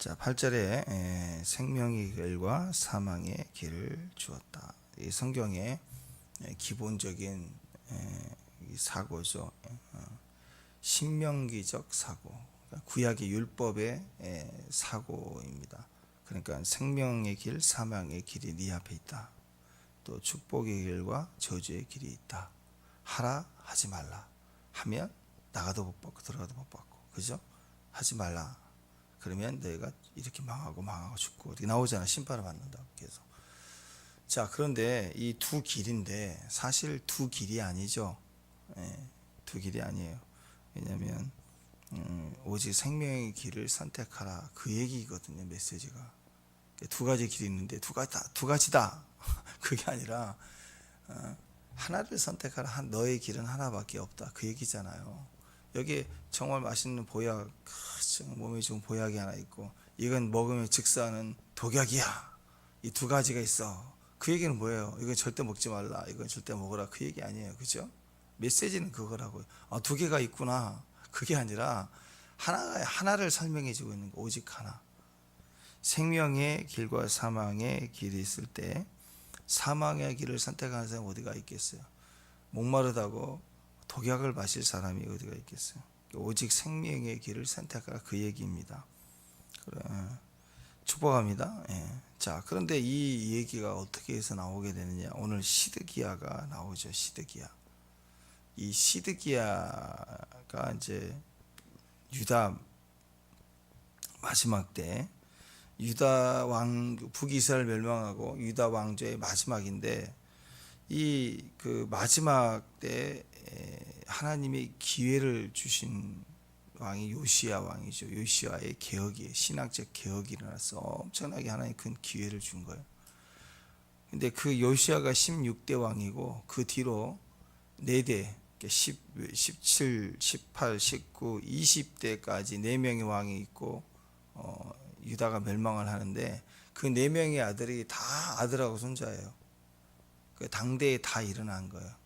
자, 8절에 생명의 길과 사망의 길을 주었다. 이 성경의 기본적인 이 사고죠. 신명기적 사고, 구약의 율법의 사고입니다. 그러니까 생명의 길, 사망의 길이 네 앞에 있다. 또 축복의 길과 저주의 길이 있다. 하라, 하지 말라. 하면 나가도 못 받고 들어가도 못 받고, 그죠? 하지 말라. 그러면 너희가 이렇게 망하고 죽고 이렇게 나오잖아. 심판을 받는다고 계속. 자, 그런데 이 두 길인데 사실 두 길이 아니죠. 두 길이 아니에요. 왜냐하면 오직 생명의 길을 선택하라, 그 얘기거든요. 메시지가 두 가지 길이 있는데 두 가지다 그게 아니라 하나를 선택하라. 너의 길은 하나밖에 없다, 그 얘기잖아요. 여기 정말 맛있는 보약, 몸에 좋은 보약이 하나 있고, 이건 먹으면 즉사하는 독약이야, 이 두 가지가 있어. 그 얘기는 뭐예요? 이건 절대 먹지 말라, 이건 절대 먹으라, 그 얘기 아니에요. 그죠? 메시지는 그거라고요. 두 개가 있구나, 그게 아니라 하나를 설명해 주고 있는 거. 오직 하나. 생명의 길과 사망의 길이 있을 때 사망의 길을 선택하는 사람이 어디가 있겠어요? 목마르다고 독약을 마실 사람이 어디가 있겠어요? 오직 생명의 길을 선택하라, 그 얘기입니다. 축복합니다. 자, 그런데 이 얘기가 어떻게 해서 나오게 되느냐? 오늘 시드기야가 나오죠. 시드기야. 이 시드기야가 이제 유다 마지막 때, 유다 왕, 북이스라엘 멸망하고 유다 왕조의 마지막인데, 이 그 마지막 때 하나님이 기회를 주신 왕이 요시야 왕이죠. 요시야의 개혁이, 신학적 개혁이 일어나서 엄청나게 하나님 큰 기회를 준 거예요. 근데 그 요시야가 16대 왕이고, 그 뒤로 4대, 17, 18, 19, 20대까지 4명의 왕이 있고, 유다가 멸망을 하는데, 그 4명의 아들이 다 아들하고 손자예요. 그 당대에 다 일어난 거예요.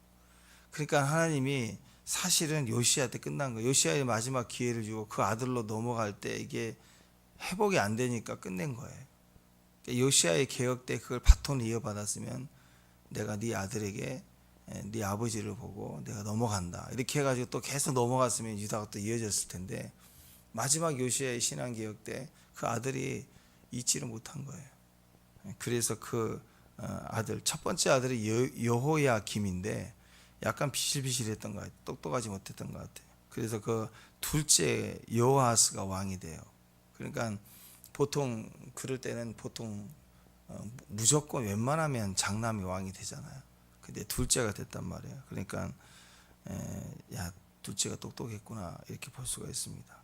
그러니까 하나님이 사실은 요시야 때 끝난 거예요. 요시야의 마지막 기회를 주고 그 아들로 넘어갈 때 이게 회복이 안 되니까 끝낸 거예요. 그러니까 요시야의 개혁 때 그걸 바톤을 이어받았으면, 내가 네 아들에게 네 아버지를 보고 내가 넘어간다, 이렇게 해가지고 또 계속 넘어갔으면 유다가 또 이어졌을 텐데, 마지막 요시야의 신앙개혁 때 그 아들이 잊지를 못한 거예요. 그래서 그 아들, 첫 번째 아들이 여호야김인데 약간 비실비실했던 것 같아요. 똑똑하지 못했던 것 같아요. 그래서 그 둘째 여호아스가 왕이 돼요. 그러니까 보통 그럴 때는 보통 무조건 웬만하면 장남이 왕이 되잖아요. 근데 둘째가 됐단 말이에요. 그러니까 야, 둘째가 똑똑했구나, 이렇게 볼 수가 있습니다.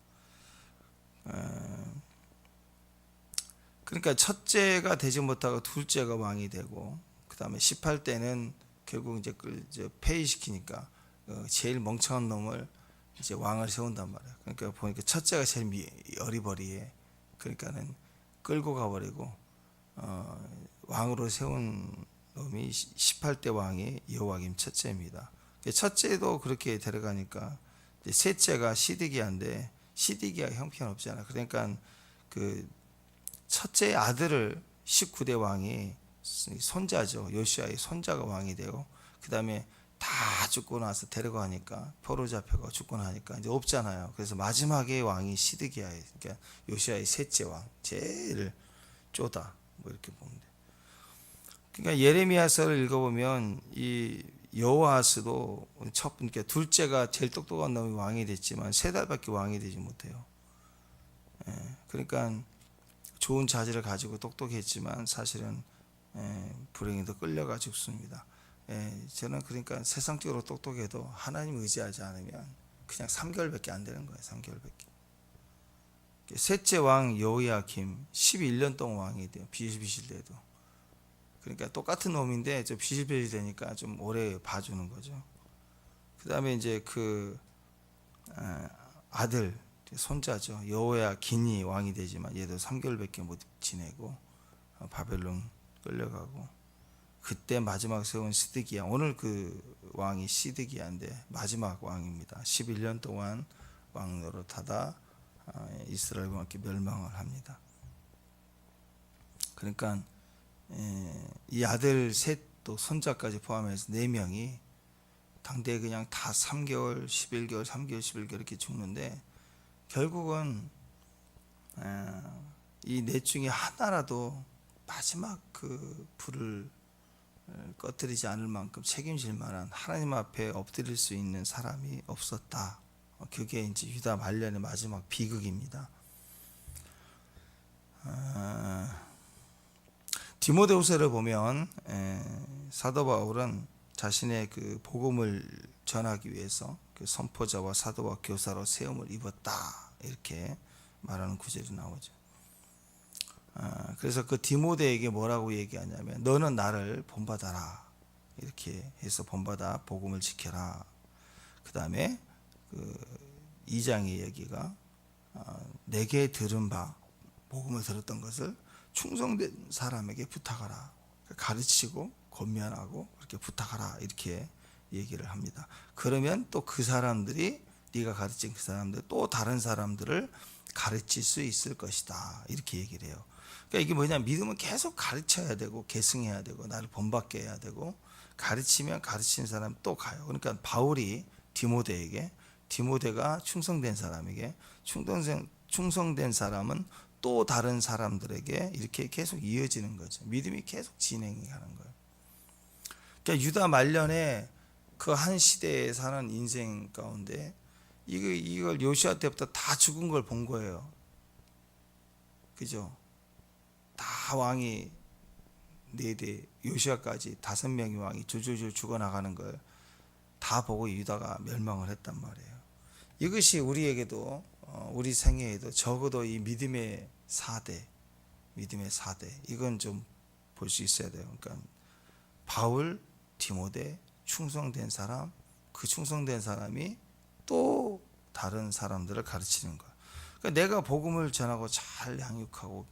그러니까 첫째가 되지 못하고 둘째가 왕이 되고, 그 다음에 18대는 결국 이제 폐위시키니까 제일 멍청한 놈을 이제 왕을 세운단 말이에요. 그러니까 보니까 첫째가 제일 어리버리해. 그러니까는 끌고 가버리고 왕으로 세운 놈이 18대 왕이 여호야김 첫째입니다. 첫째도 그렇게 데려가니까 셋째가 시드기야인데, 시드기야가 형편없잖아. 그러니까 그 첫째 아들을 19대 왕이, 손자죠, 요시야의 손자가 왕이 되고, 그 다음에 다 죽고 나서 데려가니까, 포로 잡혀가 죽고 나니까 이제 없잖아요. 그래서 마지막에 왕이 시드기야예요. 그러니까 요시야의 셋째 왕, 제일 쪼다, 뭐 이렇게 보면 돼. 그러니까 예레미야서를 읽어보면 이 여호아스도 그러니까 둘째가 제일 똑똑한 놈이 왕이 됐지만 3달밖에 왕이 되지 못해요. 그러니까 좋은 자질을 가지고 똑똑했지만 사실은 불행히도 끌려가 죽습니다. 저는 그러니까 세상적으로 똑똑해도 하나님 의지하지 않으면 그냥 3개월밖에 안 되는 거예요. 3개월밖에. 셋째 왕 여호야김 11년 동안 왕이 돼요. 비실비실돼도. 그러니까 똑같은 놈인데 좀 비실비실 되니까 좀 오래 봐주는 거죠. 그 다음에 이제 그 아들, 손자죠, 여호야긴이 왕이 되지만 얘도 3개월밖에 못 지내고 바벨론 끌려가고, 그때 마지막 세운 시드기야, 오늘 그 왕이 시드기야인데 마지막 왕입니다. 11년 동안 왕 노릇하다 이스라엘과 함께 멸망을 합니다. 그러니까 이 아들 셋 또 손자까지 포함해서 4명이 당대에 그냥 다 3개월, 11개월, 3개월, 11개월 이렇게 죽는데 결국은 이 넷 중에 하나라도 마지막 그 불을 꺼뜨리지 않을 만큼 책임질 만한 하나님 앞에 엎드릴 수 있는 사람이 없었다. 그게 이제 유다 말년의 마지막 비극입니다. 디모데후서를 보면 사도 바울은 자신의 그 복음을 전하기 위해서 그 선포자와 사도와 교사로 세움을 입었다 이렇게 말하는 구절이 나오죠. 그래서 그 디모데에게 뭐라고 얘기하냐면 너는 나를 본받아라 이렇게 해서 본받아 복음을 지켜라. 그 다음에 그 2장의 얘기가 내게 들은 바 복음을 들었던 것을 충성된 사람에게 부탁하라. 가르치고 권면하고 그렇게 부탁하라 이렇게 얘기를 합니다. 그러면 또 그 사람들이 네가 가르친 그 사람들 또 다른 사람들을 가르칠 수 있을 것이다 이렇게 얘기를 해요. 그러니까 이게 뭐냐, 믿음은 계속 가르쳐야 되고 계승해야 되고 나를 본받게 해야 되고 가르치면 가르치는 사람 또 가요. 그러니까 바울이 디모데에게, 디모데가 충성된 사람에게, 충성된 사람은 또 다른 사람들에게 이렇게 계속 이어지는 거죠. 믿음이 계속 진행이 가는 거예요. 그러니까 유다 말년에 그 한 시대에 사는 인생 가운데 이걸 요시아 때부터 다 죽은 걸 본 거예요. 그죠? 다 왕이 4대, 요시아까지 5명의 왕이 줄줄줄 죽어나가는 걸 다 보고 유다가 멸망을 했단 말이에요. 이것이 우리에게도 우리 생애에도 적어도 이 믿음의 4대 이건 좀 볼 수 있어야 돼요. 그러니까 바울, 디모데, 충성된 사람, 그 충성된 사람이 또 다른 사람들을 가르치는 거야. 그러니까 내가 복음을 전하고 잘 양육하고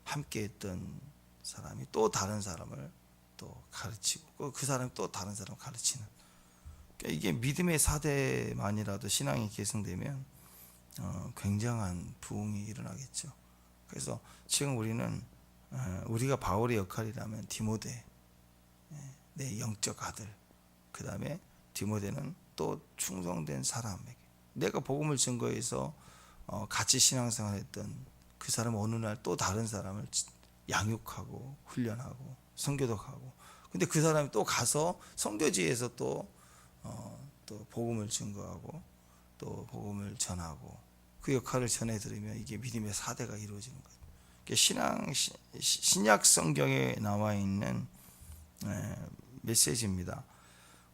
함께했던 사람이 또 다른 사람을 또 가르치고 그 사람이 또 다른 사람을 가르치는. 그러니까 이게 믿음의 4대만이라도 신앙이 계승되면 굉장한 부흥이 일어나겠죠. 그래서 지금 우리는 우리가 바울의 역할이라면 디모데, 내 영적 아들, 그 다음에 디모데는 또 충성된 사람에게, 내가 복음을 증거해서 같이 신앙생활했던 그 사람 어느 날 또 다른 사람을 양육하고 훈련하고 선교독하고, 근데 그 사람이 또 가서 선교지에서 또 복음을 증거하고 또 복음을 전하고 그 역할을 전해드리면 이게 믿음의 4대가 이루어지는 거예요. 신약 성경에 나와 있는 메시지입니다.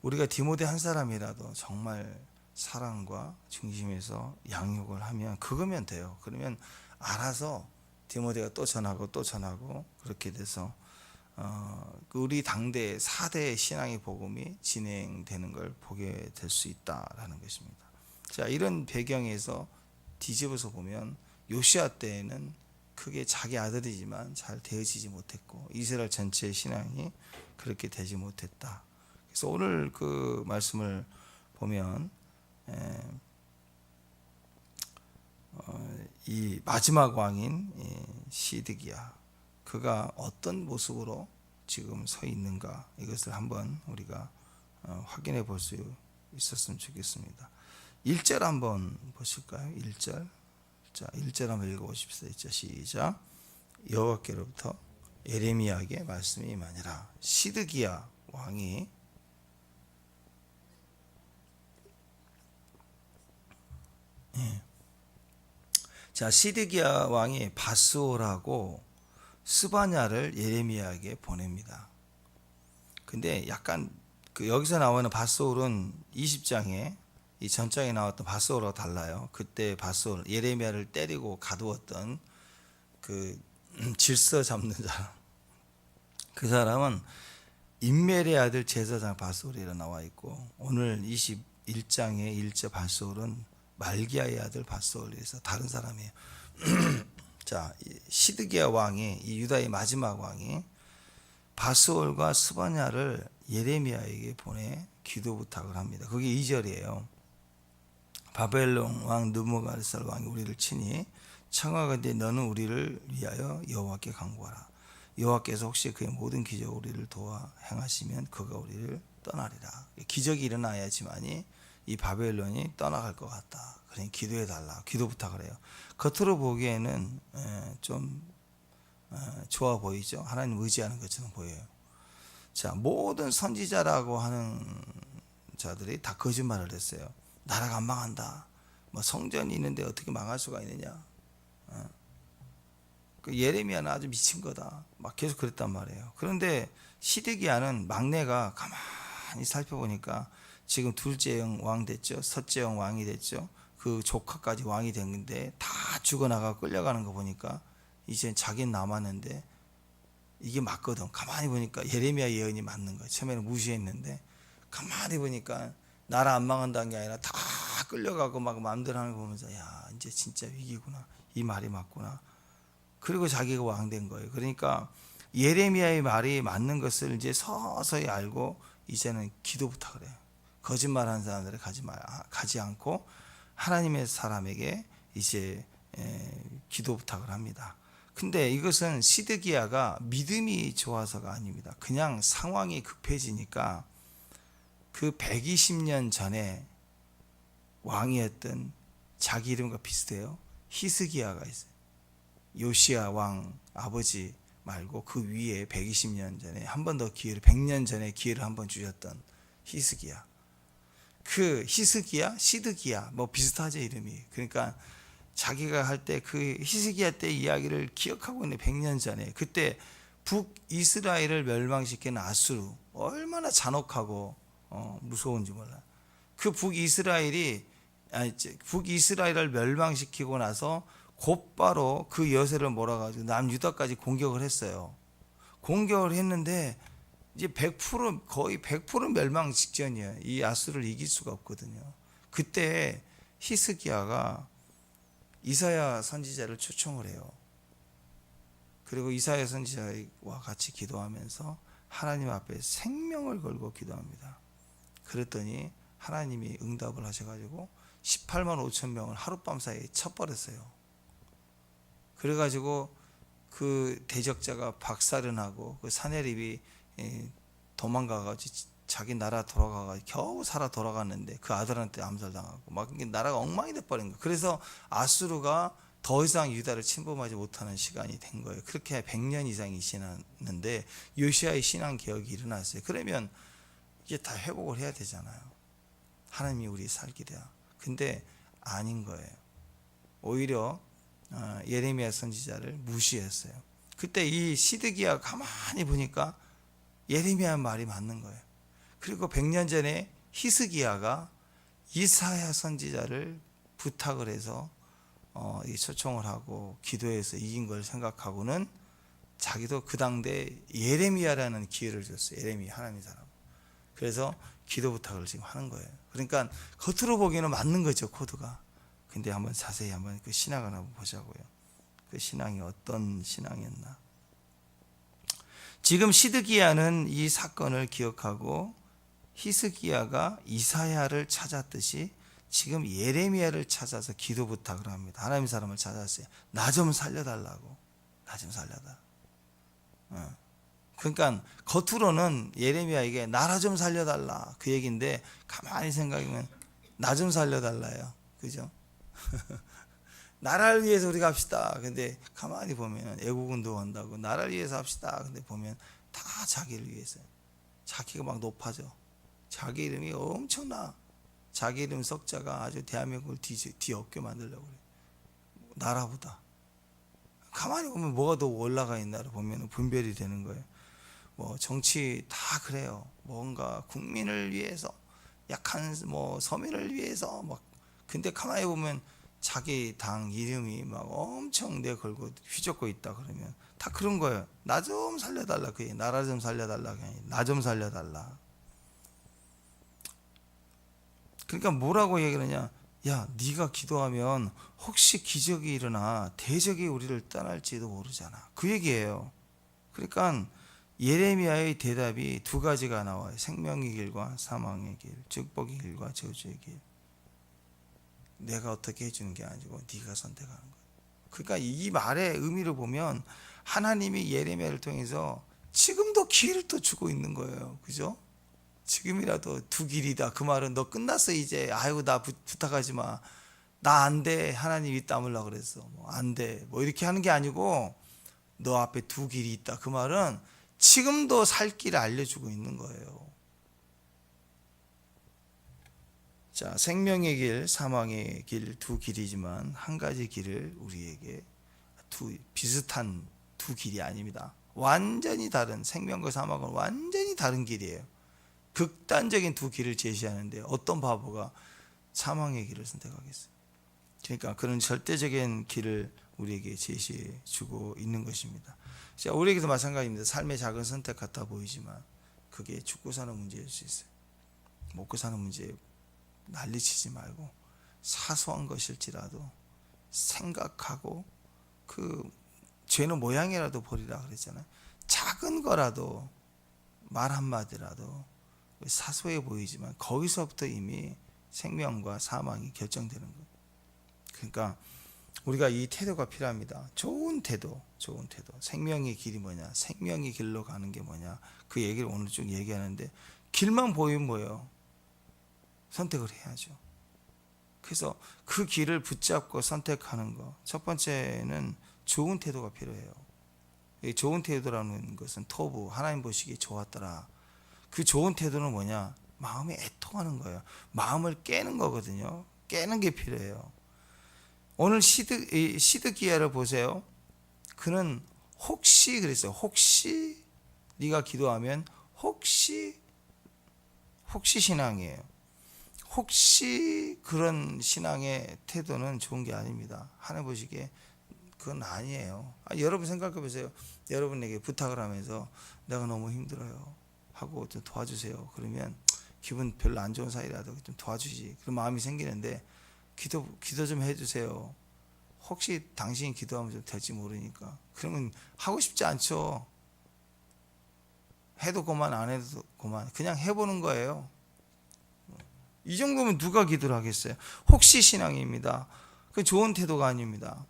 우리가 디모데 한 사람이라도 정말 사랑과 중심에서 양육을 하면 그거면 돼요. 그러면 알아서 디모데가 또 전하고 또 전하고 그렇게 돼서 우리 당대 4대 신앙의 복음이 진행되는 걸 보게 될 수 있다라는 것입니다. 자, 이런 배경에서 뒤집어서 보면 요시아 때에는 크게 자기 아들이지만 잘 되어지지 못했고 이스라엘 전체의 신앙이 그렇게 되지 못했다. 그래서 오늘 그 말씀을 보면 이 마지막 왕인 시드기야, 그가 어떤 모습으로 지금 서 있는가, 이것을 한번 우리가 확인해 볼 수 있었으면 좋겠습니다. 1절 한번 보실까요? 1절. 자, 1절 한번 읽어보십시다. 시작. 여호와께로부터 예레미야에게 말씀이 임하니라. 시드기야 왕이 자, 시드기야 왕이 바스오라고 스바냐를 예레미야에게 보냅니다. 근데 약간 그 여기서 나오는 바스올은 20장에 이 전장에 나왔던 바스올과 달라요. 그때 바스올, 예레미야를 때리고 가두었던 그 질서 잡는 사람, 그 사람은 임멜의 아들 제사장 바스올이라 나와 있고, 오늘 21장의 1절 바스올은 말기야의 아들 바스올에서 다른 사람이에요. 자, 시드기야 왕이, 이 유다의 마지막 왕이 바스올과 스바냐를 예레미야에게 보내 기도 부탁을 합니다. 그게 2절이에요. 바벨론 왕 느부갓네살 왕이 우리를 치니 청하건대 너는 우리를 위하여 여호와께 간구하라. 여호와께서 혹시 그의 모든 기적을 우리를 도와 행하시면 그가 우리를 떠나리라. 기적이 일어나야지만이 이 바벨론이 떠나갈 것 같다. 그러니 기도해 달라. 기도 부탁을 해요. 겉으로 보기에는 좀 좋아 보이죠. 하나님 의지하는 것처럼 보여요. 자, 모든 선지자라고 하는 자들이 다 거짓말을 했어요. 나라가 안 망한다. 뭐 성전이 있는데 어떻게 망할 수가 있느냐. 그 예레미야는 아주 미친 거다. 막 계속 그랬단 말이에요. 그런데 시드기야는 막내가 가만히 살펴보니까 지금 둘째 왕 됐죠. 셋째 왕이 됐죠. 그 조카까지 왕이 된 건데 다 죽어나가 끌려가는 거 보니까 이제 자기는 남았는데 이게 맞거든. 가만히 보니까 예레미야 예언이 맞는 거예요. 처음에는 무시했는데 가만히 보니까 나라 안 망한다는 게 아니라 다 끌려가고 막 마음대로 하는 거 보면서 야, 이제 진짜 위기구나. 이 말이 맞구나. 그리고 자기가 왕 된 거예요. 그러니까 예레미야의 말이 맞는 것을 이제 서서히 알고 이제는 기도 부탁을 해요. 거짓말하는 사람들을 가지 않고 하나님의 사람에게 이제 기도 부탁을 합니다. 근데 이것은 시드기야가 믿음이 좋아서가 아닙니다. 그냥 상황이 급해지니까 그 120년 전에 왕이었던 자기 이름과 비슷해요. 히스기야가 있어요. 요시야 왕 아버지 말고 그 위에 120년 전에 한 번 더 기회를 100년 전에 기회를 한 번 주셨던 히스기야. 그 히스기야, 시드기야 뭐 비슷하죠 이름이. 그러니까 자기가 할 때 그 히스기야 때 이야기를 기억하고 있는 100년 전에 그때 북이스라엘을 멸망시키는 아수르 얼마나 잔혹하고 무서운지 몰라. 그 북이스라엘을 멸망시키고 나서 곧바로 그 여세를 몰아가지고 남유다까지 공격을 했어요. 공격을 했는데 이제 100% 거의 100% 멸망 직전이에요. 이 아수르를 이길 수가 없거든요. 그때 히스기야가 이사야 선지자를 초청을 해요. 그리고 이사야 선지자와 같이 기도하면서 하나님 앞에 생명을 걸고 기도합니다. 그랬더니 하나님이 응답을 하셔가지고 18만 5천 명을 하룻밤 사이에 쳐버렸어요. 그래가지고 그 대적자가 박살은 그 사내립이 도망가가지고 자기 나라 돌아가가지고 겨우 살아 돌아갔는데 그 아들한테 암살당하고 막 나라가 엉망이 돼버린 거예요. 그래서 아수르가 더 이상 유다를 침범하지 못하는 시간이 된 거예요. 그렇게 100년 이상이 지났는데 요시야의 신앙 개혁이 일어났어요. 그러면 이게 다 회복을 해야 되잖아요. 하나님이 우리 살기래야. 근데 아닌 거예요. 오히려 예레미야 선지자를 무시했어요. 그때 이 시드기야 가만히 보니까 예레미야 말이 맞는 거예요. 그리고 100년 전에 히스기야가 이사야 선지자를 부탁을 해서 초청을 하고 기도해서 이긴 걸 생각하고는 자기도 그 당대 예레미야라는 기회를 줬어요. 예레미야 하나님 사람. 그래서 기도 부탁을 지금 하는 거예요. 그러니까 겉으로 보기에는 맞는 거죠, 코드가. 근데 한번 자세히 한번 그 신앙을 한번 보자고요. 그 신앙이 어떤 신앙이었나. 지금 시드기야는 이 사건을 기억하고 히스기야가 이사야를 찾았듯이 지금 예레미야를 찾아서 기도 부탁을 합니다. 하나님 사람을 찾았어요. 나 좀 살려달라고. 나 좀 살려달라. 그러니까 겉으로는 예레미야에게 나라 좀 살려달라 그 얘기인데 가만히 생각하면 나 좀 살려달라요. 그죠? 나라를 위해서 우리가 합시다. 근데 가만히 보면 애국운동 한다고 나라를 위해서 합시다. 근데 보면 다 자기를 위해서. 자기가 막 높아져. 자기 이름이 엄청나. 자기 이름 석자가 아주 대한민국을 뒤엎게 만들려고 그래. 나라보다. 가만히 보면 뭐가 더 올라가 있나를 보면 분별이 되는 거예요. 뭐 정치 다 그래요. 뭔가 국민을 위해서 약한 서민을 위해서 막. 근데 가만히 보면 자기 당 이름이 막 엄청 내걸고 휘젓고 있다 그러면 다 그런 거예요. 나 좀 살려달라. 그게 나라 좀 살려달라. 나 좀 살려달라. 그러니까 뭐라고 얘기하느냐. 야, 네가 기도하면 혹시 기적이 일어나 대적이 우리를 떠날지도 모르잖아. 그 얘기예요. 그러니까 예레미야의 대답이 두 가지가 나와요. 생명의 길과 사망의 길, 축복의 길과 저주의 길. 내가 어떻게 해주는 게 아니고 네가 선택하는 거예요. 그러니까 이 말의 의미를 보면 하나님이 예레미야를 통해서 지금도 기회를 또 주고 있는 거예요. 그죠? 지금이라도 두 길이다. 그 말은 너 끝났어 이제. 아이고 나 부탁하지 마. 나 안 돼. 하나님이 담으려고 그랬어. 뭐 안 돼. 뭐 이렇게 하는 게 아니고 너 앞에 두 길이 있다. 그 말은 지금도 살 길을 알려주고 있는 거예요. 자, 생명의 길, 사망의 길 두 길이지만 한 가지 길을 우리에게 비슷한 두 길이 아닙니다. 완전히 다른, 생명과 사망은 완전히 다른 길이에요. 극단적인 두 길을 제시하는데 어떤 바보가 사망의 길을 선택하겠어요? 그러니까 그런 절대적인 길을 우리에게 제시해 주고 있는 것입니다. 자, 우리에게도 마찬가지입니다. 삶의 작은 선택 같아 보이지만 그게 죽고 사는 문제일 수 있어요. 먹고 사는 문제에 난리치지 말고 사소한 것일지라도 생각하고 그 죄는 모양이라도 버리라 그랬잖아요. 작은 거라도 말 한마디라도 사소해 보이지만 거기서부터 이미 생명과 사망이 결정되는 거예요. 그러니까 우리가 이 태도가 필요합니다. 좋은 태도, 좋은 태도. 생명의 길이 뭐냐? 생명의 길로 가는 게 뭐냐? 그 얘기를 오늘 쭉 얘기하는데 길만 보이면 뭐예요? 선택을 해야죠. 그래서 그 길을 붙잡고 선택하는 거. 첫 번째는 좋은 태도가 필요해요. 이 좋은 태도라는 것은 토부, 하나님 보시기에 좋았더라. 그 좋은 태도는 뭐냐? 마음에 애통하는 거예요. 마음을 깨는 거거든요. 깨는 게 필요해요. 오늘 시드기야를 보세요. 그는 혹시 그랬어요. 혹시 네가 기도하면 혹시 신앙이에요. 혹시 그런 신앙의 태도는 좋은 게 아닙니다. 하나님 보시기에 그건 아니에요. 여러분 생각해 보세요. 여러분에게 부탁을 하면서 내가 너무 힘들어요 하고 좀 도와주세요. 그러면 기분 별로 안 좋은 사이라도 좀 도와주지. 그런 마음이 생기는데 기도 좀 해주세요. 혹시 당신이 기도하면 좀 될지 모르니까. 그러면 하고 싶지 않죠. 해도 그만 안 해도 그만. 그냥 해보는 거예요. 이 정도면 누가 기도를 하겠어요? 혹시 신앙입니다. 그 좋은 태도가 아닙니다.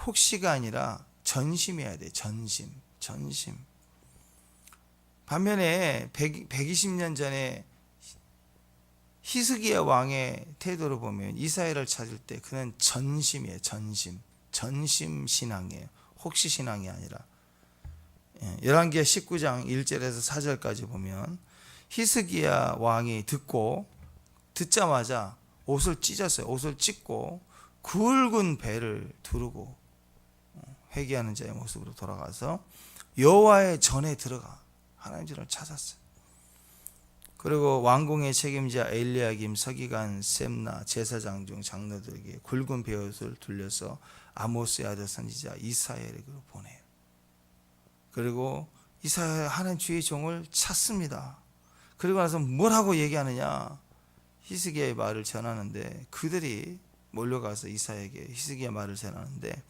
혹시가 아니라 전심해야 돼. 전심. 반면에 120년 전에 히스기야 왕의 태도를 보면 이스라엘을 찾을 때 그는 전심이에요. 전심 신앙이에요. 혹시 신앙이 아니라. 열왕기하 19장 1절에서 4절까지 보면 히스기야 왕이 듣자마자 옷을 찢었어요. 옷을 찢고 굵은 배를 두르고 회개하는 자의 모습으로 돌아가서 여호와의 전에 들어가 하나님 전을 찾았어요. 그리고 왕궁의 책임자 엘리야김, 서기관, 셈나, 제사장 중 장로들에게 굵은 베옷을 둘려서 아모스의 아들 선지자 이사야에게로 보내요. 그리고 이사야 하나님 주의 종을 찾습니다. 그리고 나서 뭘 하고 얘기하느냐? 히스기야의 말을 전하는데 그들이 몰려가서 이사야에게 히스기야 말을 전하는데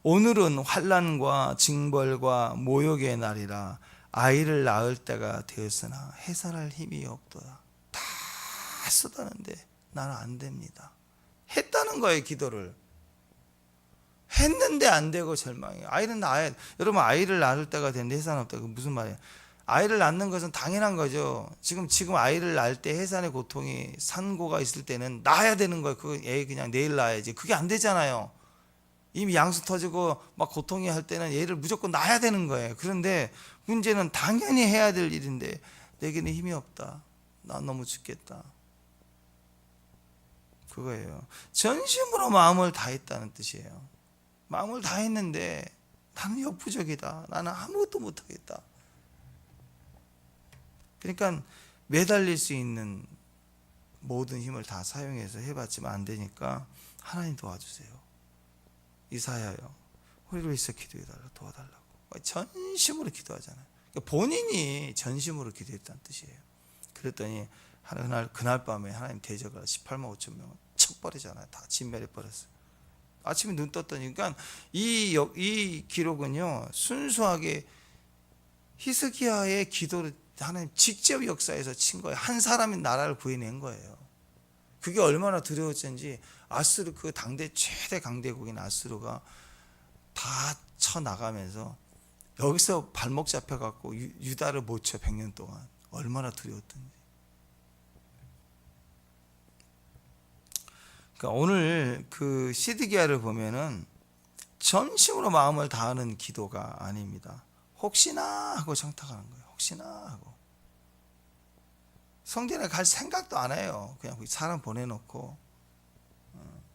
오늘은 환난과 징벌과 모욕의 날이라 아이를 낳을 때가 되었으나 해산할 힘이 없도다. 다 쏟았는데 나는 안 됩니다. 했다는 거예요. 기도를 했는데 안 되고 절망해요. 여러분 아이를 낳을 때가 되는데 해산 없다. 그 무슨 말이에요? 아이를 낳는 것은 당연한 거죠. 지금 아이를 낳을 때 해산의 고통이 산고가 있을 때는 낳아야 되는 거예요. 그 애 그냥 내일 낳아야지. 그게 안 되잖아요. 이미 양수 터지고 막 고통이 할 때는 얘를 무조건 낳아야 되는 거예요. 그런데 문제는 당연히 해야 될 일인데 내게는 힘이 없다. 나 너무 죽겠다. 그거예요. 전심으로 마음을 다했다는 뜻이에요. 마음을 다했는데 나는 역부족이다. 나는 아무것도 못하겠다. 그러니까 매달릴 수 있는 모든 힘을 다 사용해서 해봤지만 안 되니까 하나님 도와주세요. 이사야요. 우리를 위해서 기도해달라고 도와달라고. 전심으로 기도하잖아요. 그러니까 본인이 전심으로 기도했다는 뜻이에요. 그랬더니 그날 밤에 하나님 대적을 18만 5천 명을 척 버리잖아요. 다 진멸해버렸어요. 아침에 눈 떴더니 그러니까 이 기록은요 순수하게 히스기야의 기도를 하나님 직접 역사에서 친 거예요. 한 사람이 나라를 구해낸 거예요. 그게 얼마나 두려웠는지 아수르 그 당대 최대 강대국인 아수르가 다 쳐 나가면서 여기서 발목 잡혀갖고 유다를 못 쳐 100년 동안. 얼마나 두려웠던지. 그러니까 오늘 그 시드기야를 보면은 전심으로 마음을 다하는 기도가 아닙니다. 혹시나 하고 청탁하는 거예요. 혹시나 하고. 성전에 갈 생각도 안 해요. 그냥 사람 보내놓고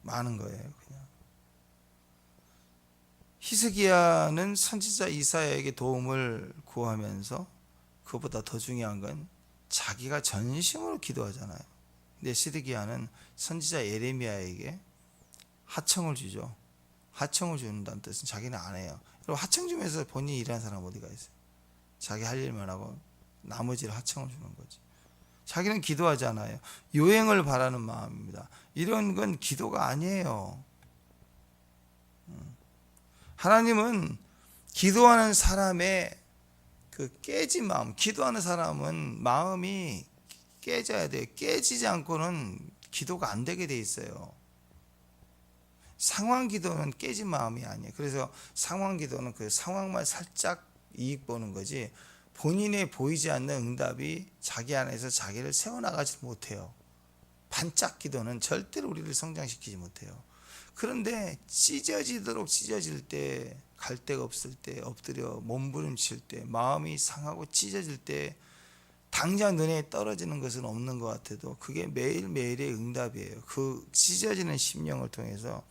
많은 거예요. 그냥. 히스기야는 선지자 이사야에게 도움을 구하면서 그것보다 더 중요한 건 자기가 전심으로 기도하잖아요. 근데 시드기야는 선지자 예레미야에게 하청을 주죠. 하청을 준다는 뜻은 자기는 안 해요. 그리고 하청 주면서 본인이 일하는 사람 어디가 있어요? 자기 할 일만 하고 나머지를 하청을 주는 거지. 자기는 기도하지 않아요. 요행을 바라는 마음입니다. 이런 건 기도가 아니에요. 하나님은 기도하는 사람의 그 깨진 마음, 기도하는 사람은 마음이 깨져야 돼요. 깨지지 않고는 기도가 안 되게 돼 있어요. 상황 기도는 깨진 마음이 아니에요. 그래서 상황 기도는 그 상황만 살짝 이익 보는 거지, 본인의 보이지 않는 응답이 자기 안에서 자기를 세워나가지 못해요. 반짝 기도는 절대로 우리를 성장시키지 못해요. 그런데 찢어지도록 찢어질 때, 갈 데가 없을 때, 엎드려 몸부림칠 때, 마음이 상하고 찢어질 때 당장 눈에 떨어지는 것은 없는 것 같아도 그게 매일매일의 응답이에요. 그 찢어지는 심령을 통해서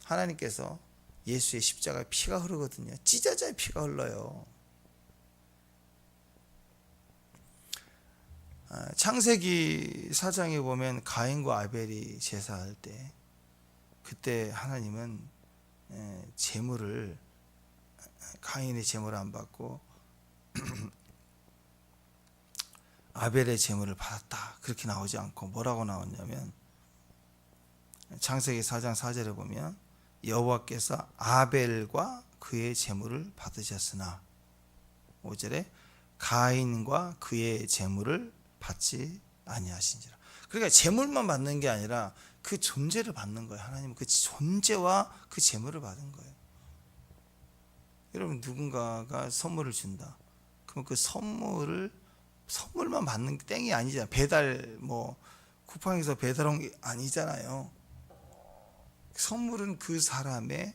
하나님께서 예수의 십자가 피가 흐르거든요. 찢어져야 피가 흘러요. 창세기 4장에 보면 가인과 아벨이 제사할 때, 그때 하나님은 제물을, 가인의 제물을 안 받고 아벨의 제물을 받았다, 그렇게 나오지 않고 뭐라고 나왔냐면, 창세기 4장 4절에 보면 여호와께서 아벨과 그의 제물을 받으셨으나 5절에 가인과 그의 제물을 받지 아니하신지라. 그러니까 제물만 받는 게 아니라 그 존재를 받는 거예요. 하나님은 그 존재와 그 제물을 받은 거예요. 여러분, 누군가가 선물을 준다. 그럼 그 선물만 받는 게 땡이 아니잖아요. 배달 쿠팡에서 배달 온 게 아니잖아요. 선물은 그 사람의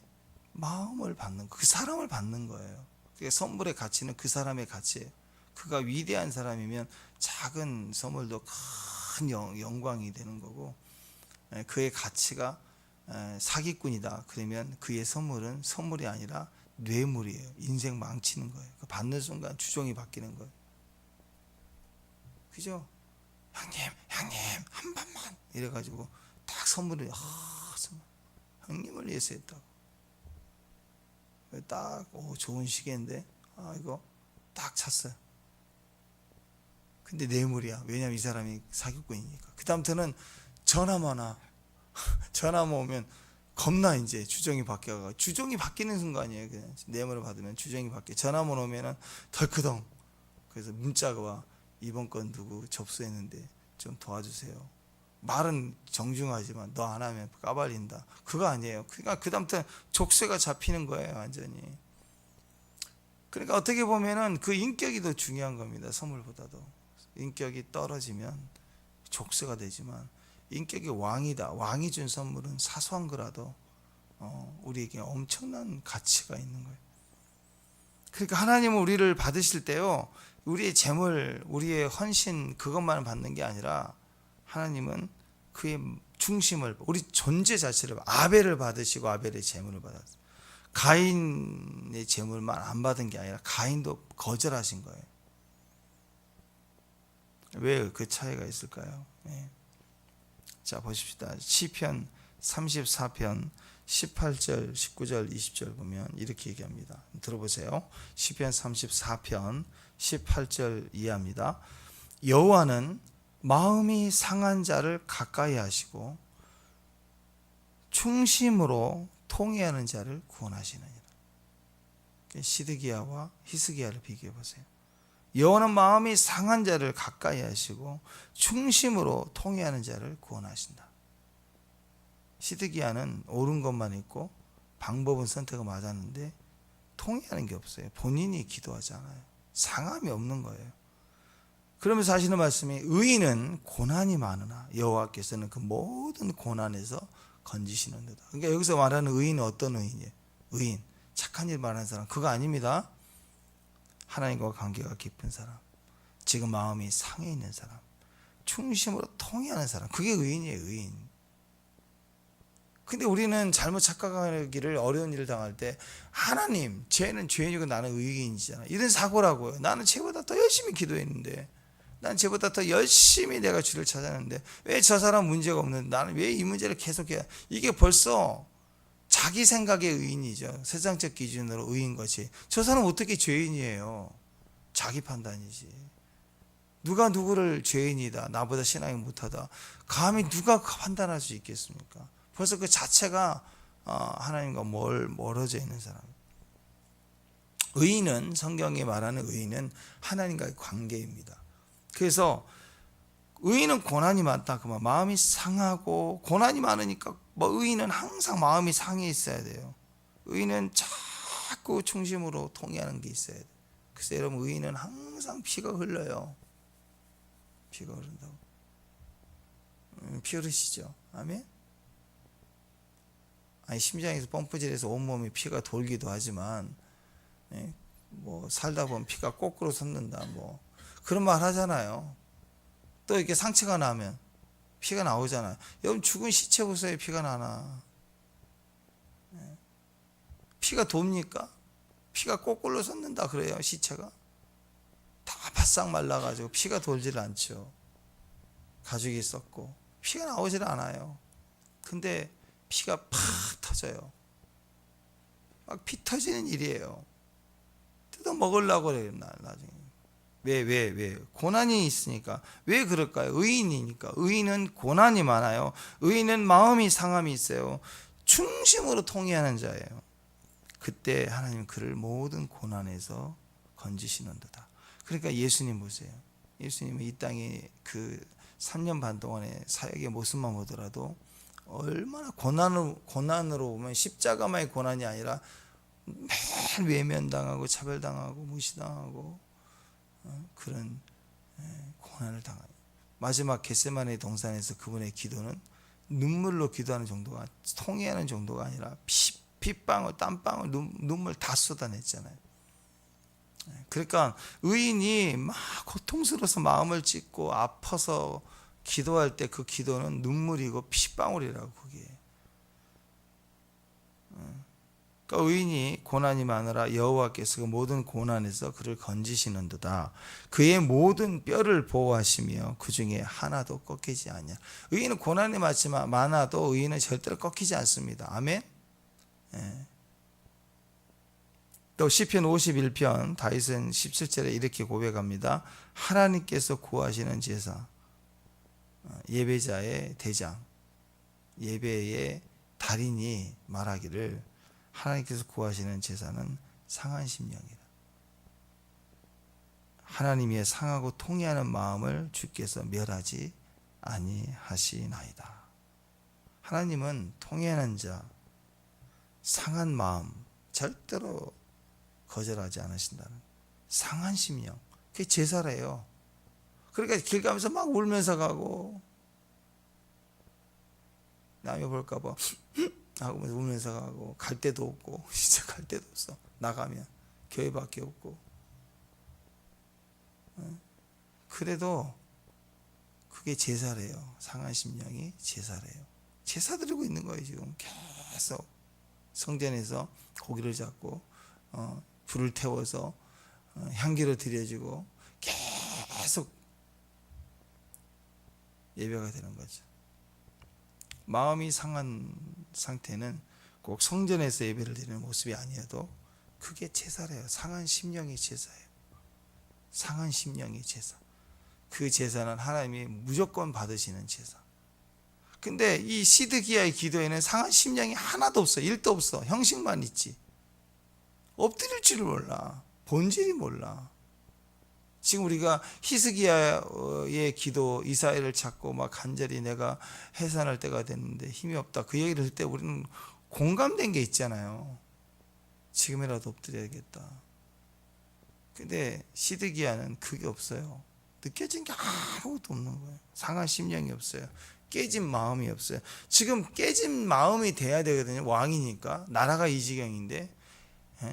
마음을 받는 거, 그 사람을 받는 거예요. 그러니까 선물의 가치는 그 사람의 가치예요. 그가 위대한 사람이면 작은 선물도 큰 영광이 되는 거고, 그의 가치가 사기꾼이다 그러면 그의 선물은 선물이 아니라 뇌물이에요. 인생 망치는 거예요. 받는 순간 주종이 바뀌는 거예요. 그죠? 형님 한 번만 이래가지고 딱 선물을 선물. 형님을 위해서 했다고. 딱 좋은 시계인데 이거 딱 찼어요. 근데 뇌물이야. 왜냐면 이 사람이 사기꾼이니까. 그 다음부터는 전화만 와. 전화만 오면 겁나 이제 주종이 바뀌어가. 주종이 바뀌는 순간이에요. 그냥 뇌물을 받으면 주종이 바뀌어. 전화만 오면은 덜크덩. 그래서 문자가 와. 이번 건 누구 접수했는데 좀 도와주세요. 말은 정중하지만 너 안 하면 까발린다. 그거 아니에요. 그러니까 그 다음부터 족쇄가 잡히는 거예요. 완전히. 그러니까 어떻게 보면은 그 인격이 더 중요한 겁니다. 선물보다도. 인격이 떨어지면 족쇄가 되지만, 인격이 왕이다. 왕이 준 선물은 사소한 거라도 우리에게 엄청난 가치가 있는 거예요. 그러니까 하나님은 우리를 받으실 때요, 우리의 재물, 우리의 헌신 그것만 받는 게 아니라 하나님은 그의 중심을, 우리 존재 자체를, 아벨을 받으시고 아벨의 재물을 받았어요. 가인의 재물만 안 받은 게 아니라 가인도 거절하신 거예요. 왜 그 차이가 있을까요? 네. 자, 보십시다. 시편 34편 18절, 19절, 20절 보면 이렇게 얘기합니다. 들어보세요. 시편 34편 18절 이해합니다. 여호와는 마음이 상한 자를 가까이 하시고 충심으로 통회하는 자를 구원하시느니라. 시드기야와 히스기야를 비교해 보세요. 여호와는 마음이 상한 자를 가까이 하시고 충심으로 통회하는 자를 구원하신다. 시드기야는 옳은 것만 있고 방법은 선택을 맞았는데 통해하는 게 없어요. 본인이 기도하지 않아요. 상함이 없는 거예요. 그러면서 하시는 말씀이 의인은 고난이 많으나 여호와께서는 그 모든 고난에서 건지시는도다. 그러니까 여기서 말하는 의인은 어떤 의인이에요? 의인, 착한 일 말하는 사람, 그거 아닙니다. 하나님과 관계가 깊은 사람, 지금 마음이 상해 있는 사람, 중심으로 통해하는 사람, 그게 의인이에요. 의인. 근데 우리는 잘못 착각하기를, 어려운 일을 당할 때 하나님, 쟤는 죄인이고 나는 의인이잖아, 이런 사고라고요. 나는 쟤보다 더 열심히 기도했는데, 난 쟤보다 더 열심히 내가 주를 찾았는데 왜 저 사람 문제가 없는데 나는 왜 이 문제를 계속해야. 이게 벌써 자기 생각의 의인이죠. 세상적 기준으로 의인 것이. 저 사람 어떻게 죄인이에요? 자기 판단이지. 누가 누구를 죄인이다, 나보다 신앙이 못하다, 감히 누가 판단할 수 있겠습니까? 벌써 그 자체가 하나님과 멀어져 있는 사람. 의인은, 성경이 말하는 의인은 하나님과의 관계입니다. 그래서 의인은 고난이 많다, 그만. 마음이 상하고 고난이 많으니까 의인은 항상 마음이 상해 있어야 돼요. 의인은 자꾸 중심으로 통해하는 게 있어야 돼요. 그래서 여러분, 의인은 항상 피가 흘러요. 피가 흐른다고. 피 흐르시죠? 아멘? 아니, 심장에서 펌프질해서 온몸에 피가 돌기도 하지만, 살다 보면 피가 거꾸로 솟는다, 그런 말 하잖아요. 또 이렇게 상처가 나면 피가 나오잖아요. 여러분, 죽은 시체 보세요. 피가 나나? 피가 돕니까? 피가 거꾸로 솟는다 그래요. 시체가 다 바싹 말라가지고 피가 돌질 않죠. 가죽이 썩고 피가 나오질 않아요. 근데 피가 팍 터져요. 막 피 터지는 일이에요. 뜯어 먹으려고 그래요. 나중에. 왜? 고난이 있으니까. 왜 그럴까요? 의인이니까. 의인은 고난이 많아요. 의인은 마음이 상함이 있어요. 중심으로 통해하는 자예요. 그때 하나님 그를 모든 고난에서 건지시는도다. 그러니까 예수님 보세요. 예수님은 이 땅에 그 3년 반 동안의 사역의 모습만 보더라도 얼마나 고난으로 보면 십자가만의 고난이 아니라 매일 외면당하고 차별당하고 무시당하고 그런 고난을 당하요. 마지막 겟세마네 동산에서 그분의 기도는 눈물로 기도하는 정도가, 통해하는 정도가 아니라 핏방울, 땀방울, 눈물 다 쏟아냈잖아요. 그러니까 의인이 막 고통스러워서 마음을 찢고 아파서 기도할 때 그 기도는 눈물이고 핏방울이라고. 그게. 그러니까 의인이 고난이 많으라 여호와께서 그 모든 고난에서 그를 건지시는도다. 그의 모든 뼈를 보호하시며 그 중에 하나도 꺾이지 않냐. 의인은 고난이 많아도 의인은 절대로 꺾이지 않습니다. 아멘. 또 시편 51편 다윗은 17절에 이렇게 고백합니다. 하나님께서 구하시는 제사, 예배자의 대장, 예배의 달인이 말하기를 하나님께서 구하시는 제사는 상한 심령이라. 하나님의 상하고 통해하는 마음을 주께서 멸하지 아니하시나이다. 하나님은 통해하는 자, 상한 마음 절대로 거절하지 않으신다는 상한 심령, 그게 제사래요. 그러니까 길 가면서 막 울면서 가고, 남이 볼까 봐 하고 울면서 가고, 갈 데도 없고, 진짜 갈 데도 없어. 나가면 교회밖에 없고. 그래도 그게 제사래요. 상한 심령이 제사래요. 제사 드리고 있는 거예요. 지금 계속 성전에서 고기를 잡고 불을 태워서 향기를 드려지고 계속 예배가 되는 거죠. 마음이 상한 상태는 꼭 성전에서 예배를 드리는 모습이 아니어도 그게 제사래요. 상한 심령이 제사예요. 상한 심령이 제사. 그 제사는 하나님이 무조건 받으시는 제사. 근데 이 시드기야의 기도에는 상한 심령이 하나도 없어. 1도 없어. 형식만 있지. 엎드릴 줄을 몰라. 본질이 몰라. 지금 우리가 히스기야의 기도, 이사야를 찾고 막 간절히 내가 해산할 때가 됐는데 힘이 없다, 그 얘기를 할 때 우리는 공감된 게 있잖아요. 지금이라도 엎드려야겠다. 근데 시드기야는 그게 없어요. 느껴진 게 아무것도 없는 거예요. 상한 심령이 없어요. 깨진 마음이 없어요. 지금 깨진 마음이 돼야 되거든요. 왕이니까. 나라가 이 지경인데,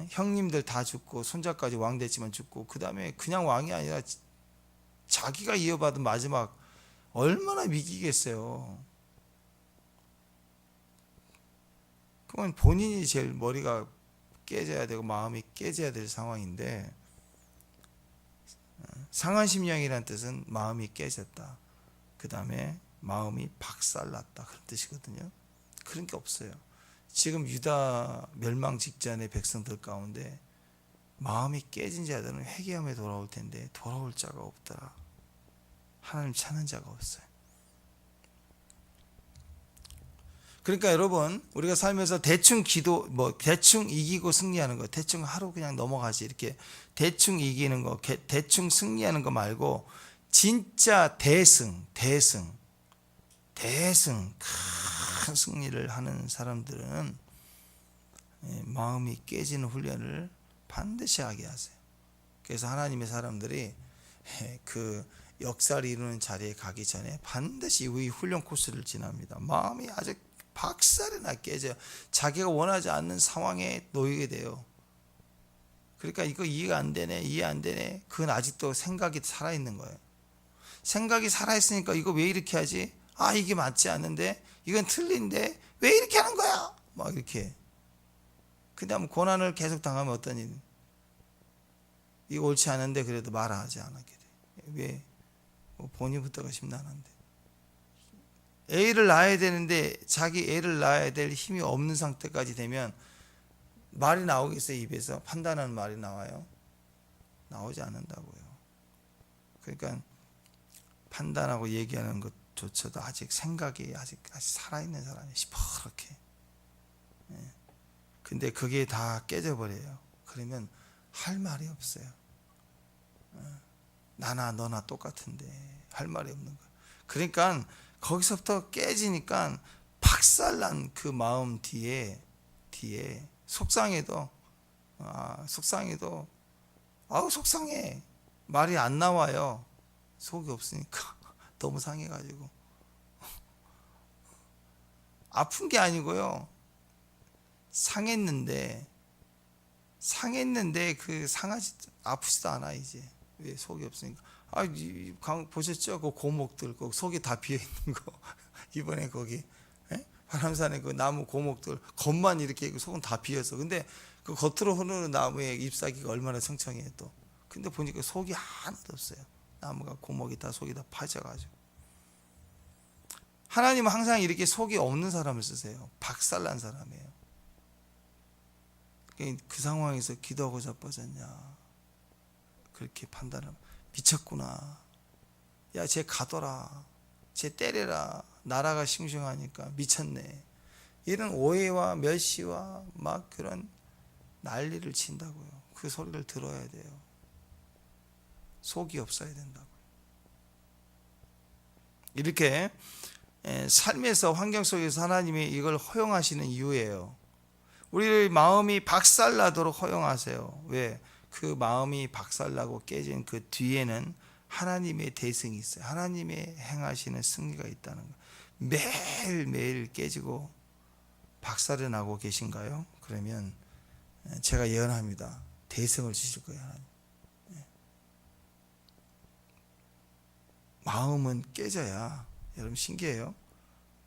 형님들 다 죽고 손자까지 왕 됐지만 죽고, 그 다음에 그냥 왕이 아니라 자기가 이어받은 마지막, 얼마나 믿기겠어요. 그건 본인이 제일 머리가 깨져야 되고 마음이 깨져야 될 상황인데, 상한 심령이라는 뜻은 마음이 깨졌다. 그 다음에 마음이 박살났다, 그런 뜻이거든요. 그런 게 없어요. 지금 유다 멸망 직전의 백성들 가운데 마음이 깨진 자들은 회개함에 돌아올 텐데 돌아올 자가 없더라. 하나님 찾는 자가 없어요. 그러니까 여러분, 우리가 살면서 대충 대충 이기고 승리하는 거, 대충 하루 그냥 넘어가지, 이렇게 대충 이기는 거, 대충 승리하는 거 말고, 진짜 대승, 큰 승리를 하는 사람들은 마음이 깨지는 훈련을 반드시 하게 하세요. 그래서 하나님의 사람들이 그 역사를 이루는 자리에 가기 전에 반드시 이 훈련 코스를 지납니다. 마음이 아주 박살이나 깨져요. 자기가 원하지 않는 상황에 놓이게 돼요. 그러니까 이거 이해 안 되네. 그건 아직도 생각이 살아있는 거예요. 생각이 살아있으니까 이거 왜 이렇게 하지? 아, 이게 맞지 않는데? 이건 틀린데? 왜 이렇게 하는 거야? 막 이렇게. 그 다음 고난을 계속 당하면 어떤 일? 이거 옳지 않은데 그래도 말하지 않게 돼. 왜? 본인부터가 심란한데. 애를 낳아야 되는데 자기 애를 낳아야 될 힘이 없는 상태까지 되면 말이 나오겠어요? 입에서 판단하는 말이 나와요? 나오지 않는다고요. 그러니까 판단하고 얘기하는 것조차도 아직 생각이 아직 살아있는 사람이 시퍼렇게. 근데 그게 다 깨져버려요. 그러면 할 말이 없어요. 나나 너나 똑같은데 할 말이 없는 거예요. 그러니까 거기서부터 깨지니까 박살난 그 마음 뒤에 속상해도 속상해, 말이 안 나와요. 속이 없으니까 너무 상해가지고. 아픈 게 아니고요, 상했는데 그 아프지도 않아 이제. 왜? 속이 없으니까. 보셨죠? 그 고목들, 그 속이 다 비어 있는 거. 이번에 거기 바람산에 그 나무 고목들 겉만 이렇게 있고 속은 다 비어서. 근데 그 겉으로 흐르는 나무의 잎사귀가 얼마나 청청해 또. 근데 보니까 속이 하나도 없어요. 나무가 고목이 다 속이 다 파져가지고. 하나님은 항상 이렇게 속이 없는 사람을 쓰세요. 박살난 사람이에요. 그 상황에서 기도하고 자빠졌냐, 그렇게 판단을. 미쳤구나. 야, 쟤 가둬라. 쟤 때려라. 나라가 싱싱하니까 미쳤네. 이런 오해와 멸시와 막 그런 난리를 친다고요. 그 소리를 들어야 돼요. 속이 없어야 된다고요. 이렇게 삶에서, 환경 속에서 하나님이 이걸 허용하시는 이유예요. 우리의 마음이 박살나도록 허용하세요. 왜? 그 마음이 박살나고 깨진 그 뒤에는 하나님의 대승이 있어요. 하나님의 행하시는 승리가 있다는 거예요. 매일매일 깨지고 박살이 나고 계신가요? 그러면 제가 예언합니다. 대승을 주실 거예요, 하나님. 마음은 깨져야, 여러분 신기해요.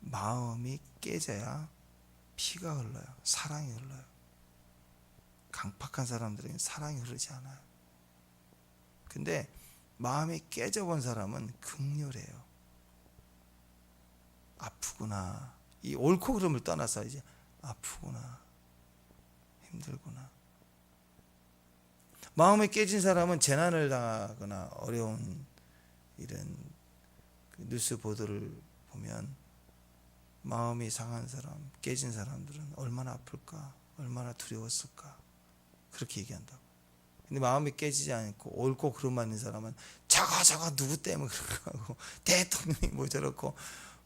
마음이 깨져야 피가 흘러요. 사랑이 흘러요. 강팍한 사람들에게는 사랑이 흐르지 않아요. 근데 마음이 깨져본 사람은 극렬해요. 아프구나. 이 옳고 그름을 떠나서 이제 아프구나, 힘들구나. 마음이 깨진 사람은 재난을 당하거나 어려운 이런 뉴스 보도를 보면 마음이 상한 사람, 깨진 사람들은 얼마나 아플까, 얼마나 두려웠을까, 그렇게 얘기한다고. 근데 마음이 깨지지 않고 옳고 그름 맞는 사람은 저거 누구 때문에 그러고 대통령이 뭐 저렇고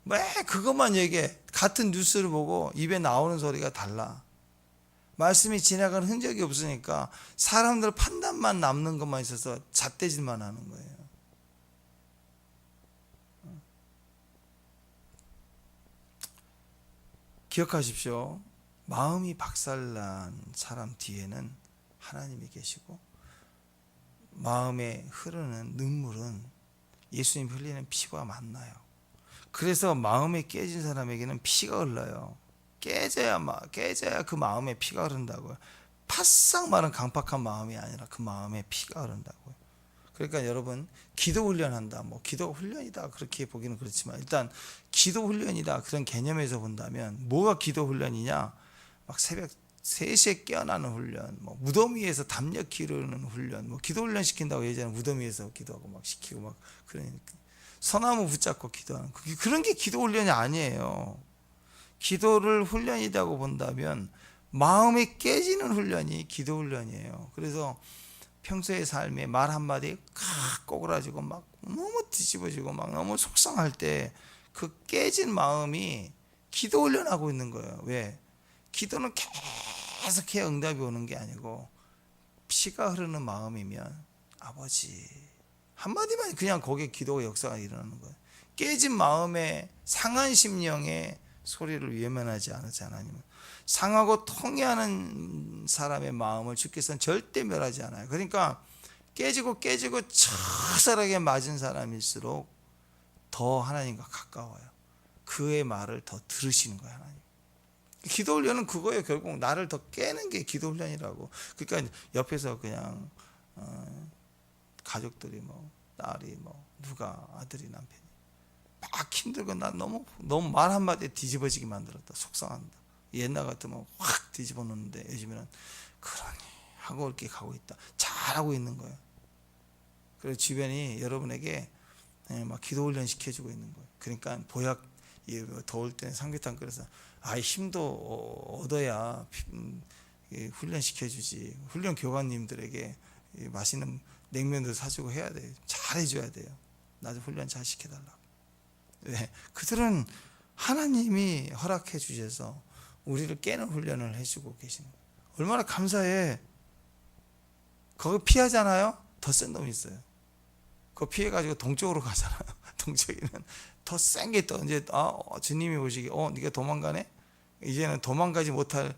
왜 그것만 얘기해. 같은 뉴스를 보고 입에 나오는 소리가 달라. 말씀이 지나가는 흔적이 없으니까 사람들 판단만 남는 것만 있어서 잣대질만 하는 거예요. 기억하십시오. 마음이 박살난 사람 뒤에는 하나님이 계시고, 마음에 흐르는 눈물은 예수님 흘리는 피와 만나요. 그래서 마음에 깨진 사람에게는 피가 흘러요. 깨져야 그 마음에 피가 흐른다고요. 바싹 마른 강팍한 마음이 아니라 그 마음에 피가 흐른다고요. 그러니까 여러분, 기도 훈련한다, 뭐 기도 훈련이다 그렇게 보기는 그렇지만, 일단 기도 훈련이다 그런 개념에서 본다면 뭐가 기도 훈련이냐? 막 새벽 3시에 깨어나는 훈련, 뭐 무덤 위에서 담력 기르는 훈련, 뭐 기도 훈련 시킨다고 예전에 무덤 위에서 기도하고 막 시키고 막 그러니까 소나무 붙잡고 기도하는 그런 게 기도 훈련이 아니에요. 기도를 훈련이라고 본다면 마음이 깨지는 훈련이 기도 훈련이에요. 그래서 평소의 삶에 말 한마디 꼬그라지고 막 너무 뒤집어지고 막 너무 속상할 때 그 깨진 마음이 기도 훈련하고 있는 거예요. 왜? 기도는 계속 해야 응답이 오는 게 아니고, 피가 흐르는 마음이면 아버지 한마디만 그냥 거기에 기도가 역사가 일어나는 거예요. 깨진 마음에 상한 심령의 소리를 외면하지 않으지 하나님은 상하고 통해하는 사람의 마음을 주께서는 절대 멸하지 않아요. 그러니까 깨지고 처절하게 맞은 사람일수록 더 하나님과 가까워요. 그의 말을 더 들으시는 거예요. 하나님. 기도 훈련은 그거예요. 결국 나를 더 깨는 게 기도 훈련이라고. 그러니까 옆에서 그냥 가족들이 뭐 딸이 뭐 누가 아들이 남편이 막 힘들고 나 너무 말 한마디에 뒤집어지게 만들었다, 속상한다. 옛날 같으면 확 뒤집어 놓는데 요즘에는 그러니 하고 이렇게 가고 있다, 잘하고 있는 거예요. 그래서 주변이 여러분에게 막 기도 훈련 시켜주고 있는 거예요. 그러니까 보약, 더울 때 삼계탕 끓여서 힘도 얻어야 훈련 시켜주지. 훈련 교관님들에게 맛있는 냉면도 사주고 해야 돼요. 잘해줘야 돼요. 나도 훈련 잘 시켜달라고. 왜? 그들은 하나님이 허락해 주셔서 우리를 깨는 훈련을 해주고 계시는 거예요. 얼마나 감사해. 그거 피하잖아요. 더 센 놈이 있어요. 그거 피해가지고 동쪽으로 가잖아요. 동쪽에는 더 센 게 또 이제 주님이 보시기 네가 도망가네. 이제는 도망가지 못할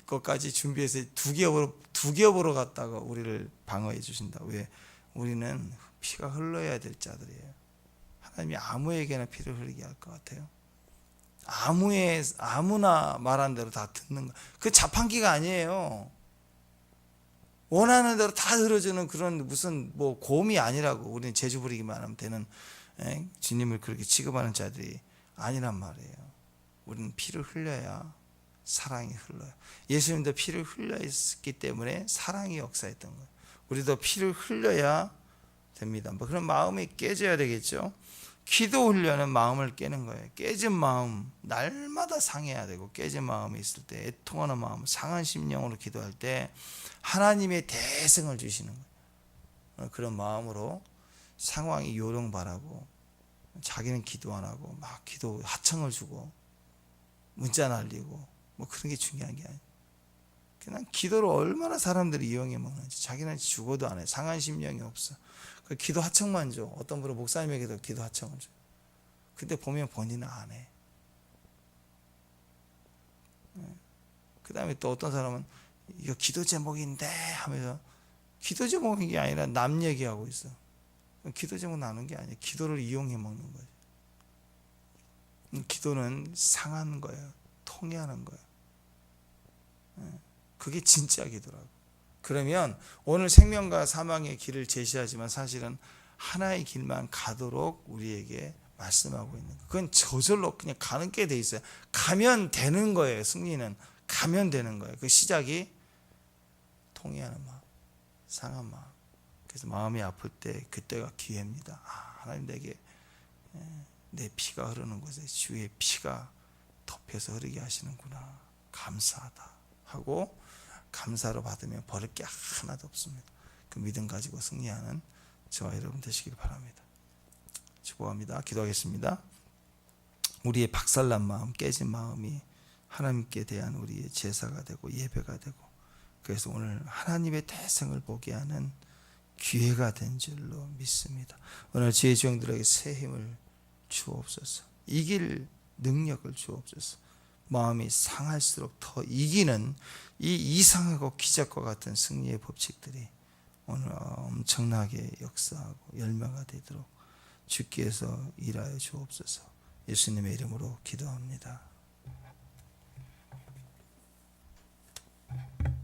것까지 준비해서 두 겹으로 갔다가 우리를 방어해 주신다. 왜? 우리는 피가 흘러야 될 자들이에요. 하나님이 아무에게나 피를 흘리게 할 것 같아요? 아무나 말한 대로 다 듣는 거. 그 자판기가 아니에요. 원하는 대로 다 들어주는 그런 무슨 뭐 곰이 아니라고. 우리는 재주 부리기만 하면 되는 주님을 그렇게 취급하는 자들이 아니란 말이에요. 우리는 피를 흘려야 사랑이 흘러요. 예수님도 피를 흘렸기 때문에 사랑이 역사했던 거예요. 우리도 피를 흘려야 됩니다. 뭐 그런 마음이 깨져야 되겠죠. 기도 훈련은 마음을 깨는 거예요. 깨진 마음, 날마다 상해야 되고, 깨진 마음이 있을 때, 애통하는 마음, 상한 심령으로 기도할 때 하나님의 대성을 주시는 거예요. 그런 마음으로 상황이 요령바라고 자기는 기도 안 하고 막 기도 하청을 주고 문자 날리고 뭐 그런 게 중요한 게 아니에요. 그냥 기도를 얼마나 사람들이 이용해 먹는지. 자기는 죽어도 안 해. 상한 심령이 없어. 그 기도 하청만 줘. 어떤 분은 목사님에게도 기도 하청을 줘. 근데 보면 본인은 안 해. 그 다음에 또 어떤 사람은 이거 기도 제목인데 하면서, 기도 제목인 게 아니라 남 얘기하고 있어. 기도 제목 나눈 게 아니에요. 기도를 이용해 먹는 거예요. 기도는 상하는 거예요. 통해하는 거예요. 그게 진짜 기도라고. 그러면 오늘 생명과 사망의 길을 제시하지만 사실은 하나의 길만 가도록 우리에게 말씀하고 있는 거예요. 그건 저절로 그냥 가는 게 돼 있어요. 가면 되는 거예요. 승리는 가면 되는 거예요. 그 시작이 통해하는 마음, 상한 마음. 그래서 마음이 아플 때 그때가 기회입니다. 하나님 내게 내 피가 흐르는 곳에 주의 피가 덮여서 흐르게 하시는구나. 감사하다 하고 감사로 받으면 버릴 게 하나도 없습니다. 그 믿음 가지고 승리하는 저와 여러분 되시길 바랍니다. 축복합니다. 기도하겠습니다. 우리의 박살난 마음, 깨진 마음이 하나님께 대한 우리의 제사가 되고 예배가 되고, 그래서 오늘 하나님의 대성을 보게 하는 기회가 된 줄로 믿습니다. 오늘 지혜 주영들에게 새 힘을 주옵소서. 이길 능력을 주옵소서. 마음이 상할수록 더 이기는 이 이상하고 기적과 같은 승리의 법칙들이 오늘 엄청나게 역사하고 열매가 되도록 주께서 일하여 주옵소서. 예수님의 이름으로 기도합니다.